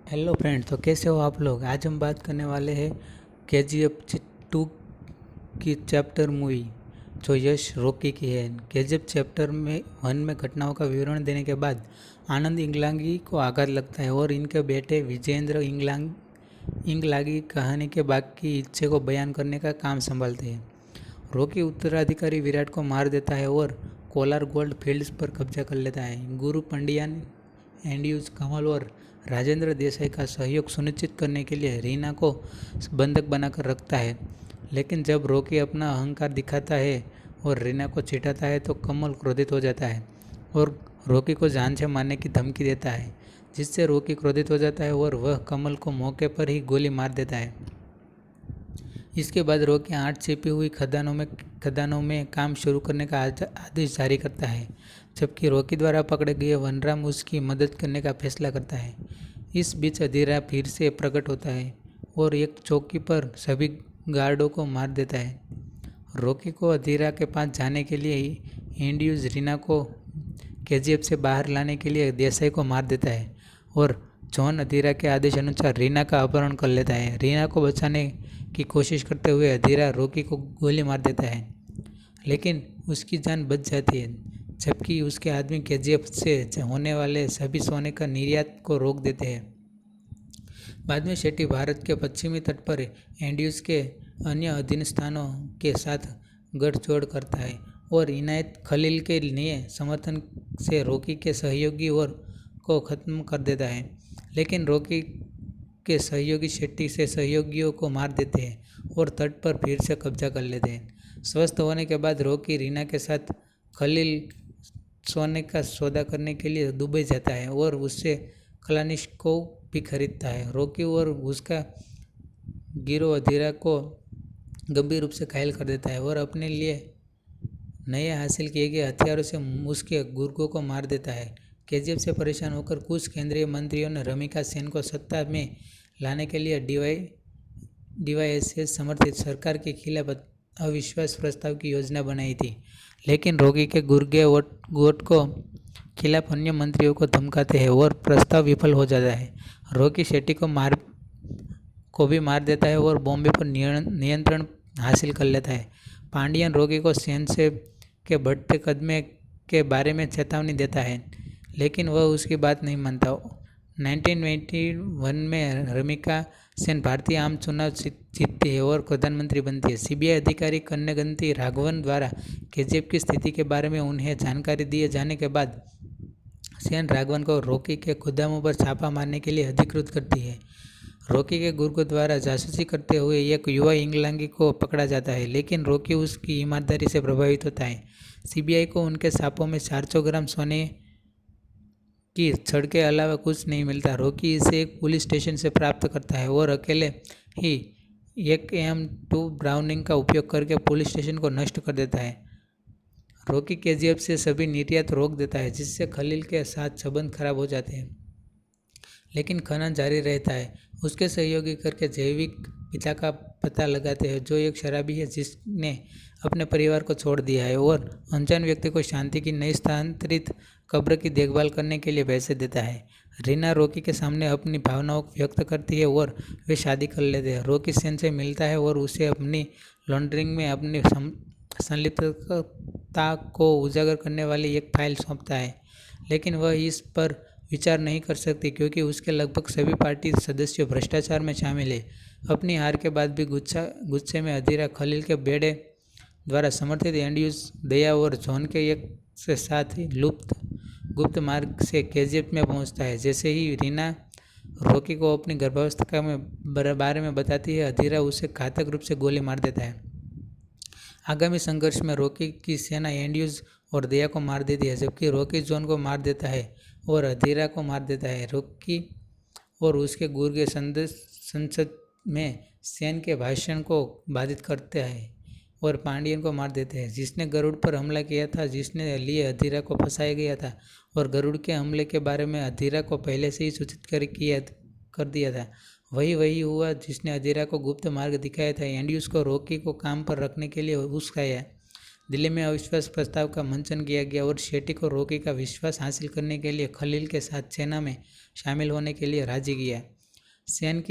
Hello friend, तो कैसे हो आप लोग। आज हम बात करने वाले हैं KGF 2 की चैप्टर मूवी जो यश रॉकी की है। KGF चैप्टर में 1 में घटनाओं का विवरण देने के बाद आनंद इंगलागी को आघात लगता है और इनके बेटे विजेंद्र इंगलागी कहानी के बाकी हिस्से को बयान करने का काम संभालते हैं। रॉकी उत्तराधिकारी विराट को मार देता है और कोलार गोल्ड फील्ड्स पर कब्जा कर लेता है। गुरु पंडियान, एंड्यूज कमल और राजेंद्र देसाई का सहयोग सुनिश्चित करने के लिए रीना को बंधक बनाकर रखता है, लेकिन जब रॉकी अपना अहंकार दिखाता है और रीना को चिढ़ाता है तो कमल क्रोधित हो जाता है और रॉकी को जान से मारने की धमकी देता है, जिससे रॉकी क्रोधित हो जाता है और वह कमल को मौके पर ही गोली मार देता है। इसके बाद रॉकी 8 छिपी हुई खदानों में काम शुरू करने का आदेश जारी करता है, जबकि रॉकी द्वारा पकड़े गए वनराम उसकी मदद करने का फैसला करता है। इस बीच अधीरा फिर से प्रकट होता है और एक चौकी पर सभी गार्डों को मार देता है। रॉकी को अधीरा के पास जाने के लिए एंड्यूज रीना को KGF से बाहर लाने के लिए देसाई को मार देता है और जॉन अधीरा के आदेश अनुसार रीना का अपहरण कर लेता है। रीना को बचाने की कोशिश करते हुए अधीरा रॉकी को गोली मार देता है, लेकिन उसकी जान बच जाती है, जबकि उसके आदमी KGF से होने वाले सभी सोने का निर्यात को रोक देते हैं। बाद में शेट्टी भारत के पश्चिमी तट पर एंड्यूज के अन्य अधीन स्थानों के साथ गठजोड़ करता है और इनायत खलील के लिए समर्थन से रॉकी के सहयोगी और को ख़त्म कर देता है, लेकिन रॉकी के सहयोगी शेट्टी से सहयोगियों को मार देते हैं और तट पर फिर से कब्जा कर लेते हैं। स्वस्थ होने के बाद रॉकी रीना के साथ खलील सोने का सौदा करने के लिए दुबई जाता है और उससे कलानिश्कोव भी खरीदता है। रॉकी और उसका गिरोह अधीरा को गंभीर रूप से घायल कर देता है और अपने लिए नए हासिल किए गए हथियारों से उसके गुर्गों को मार देता है। KGF से परेशान होकर कुछ केंद्रीय मंत्रियों ने रमिका सेन को सत्ता में लाने के लिए DYSS समर्थित सरकार के खिलाफ अविश्वास प्रस्ताव की योजना बनाई थी, लेकिन रॉकी के गुर्गे गोट को खिलाफ अन्य मंत्रियों को धमकाते हैं और प्रस्ताव विफल हो जाता है। रॉकी शेट्टी को भी मार देता है और बॉम्बे पर नियंत्रण हासिल कर लेता है। पांडियन रॉकी को सेन से के बढ़ते कदमे के बारे में चेतावनी देता है, लेकिन वह उसकी बात नहीं मानता। 1991 में रमिका सेन भारतीय आम चुनाव जीतती है और प्रधानमंत्री बनती है। CBI अधिकारी कन्नगंती राघवन द्वारा KGF की स्थिति के बारे में उन्हें जानकारी दिए जाने के बाद सेन राघवन को रॉकी के गोदामों पर छापा मारने के लिए अधिकृत करती है। रॉकी के गुर्गों द्वारा जासूसी करते हुए एक युवा इंगलागी को पकड़ा जाता है, लेकिन रॉकी उसकी ईमानदारी से प्रभावित होता है। CBI को उनके छापों में 400 ग्राम सोने की छड़ के अलावा कुछ नहीं मिलता। रॉकी इसे एक पुलिस स्टेशन से प्राप्त करता है और अकेले ही एक AM2 ब्राउनिंग का उपयोग करके पुलिस स्टेशन को नष्ट कर देता है। रॉकी KGF से सभी निर्यात रोक देता है, जिससे खलील के साथ संबंध खराब हो जाते हैं, लेकिन खनन जारी रहता है। उसके सहयोगी करके जैविक पिता का पता लगाते हैं, जो एक शराबी है जिसने अपने परिवार को छोड़ दिया है और अनजान व्यक्ति को शांति की नई स्थानांतरित कब्र की देखभाल करने के लिए पैसे देता है। रीना रॉकी के सामने अपनी भावनाओं को व्यक्त करती है और वे शादी कर लेते हैं। रॉकी सेन से मिलता है और उसे अपनी लॉन्ड्रिंग में अपनी संलिप्तता को उजागर करने वाली एक फाइल सौंपता है, लेकिन वह इस पर विचार नहीं कर सकती क्योंकि उसके लगभग सभी पार्टी सदस्य भ्रष्टाचार में शामिल है। अपनी हार के बाद भी गुस्से में अधीरा खलील के बेड़े द्वारा समर्थित एंड्यूज दया और जॉन के एक से साथ ही गुप्त मार्ग से KGF में पहुंचता है। जैसे ही रीना रॉकी को अपनी गर्भावस्था में बारे में बताती है, अधीरा उसे घातक रूप से गोली मार देता है। आगामी संघर्ष में रॉकी की सेना एंड्यूज और दया को मार देती है, जबकि रॉकी जॉन को मार देता है और अधीरा को मार देता है। रॉकी और उसके गुर्गे संसद में सेन के भाषण को बाधित करते हैं और पांडियन को मार देते हैं, जिसने गरुड़ पर हमला किया था, जिसने लिए अधीरा को फंसाया गया था और गरुड़ के हमले के बारे में अधीरा को पहले से ही सूचित कर दिया था। वही हुआ जिसने अधीरा को गुप्त मार्ग दिखाया था। एंड्यूज को रॉकी को काम पर रखने के लिए उकसाया। दिल्ली में अविश्वास प्रस्ताव का मंचन किया गया और शेट्टी को रॉकी का विश्वास हासिल करने के लिए खलील के साथ सेना में शामिल होने के लिए राजी किया। सेन की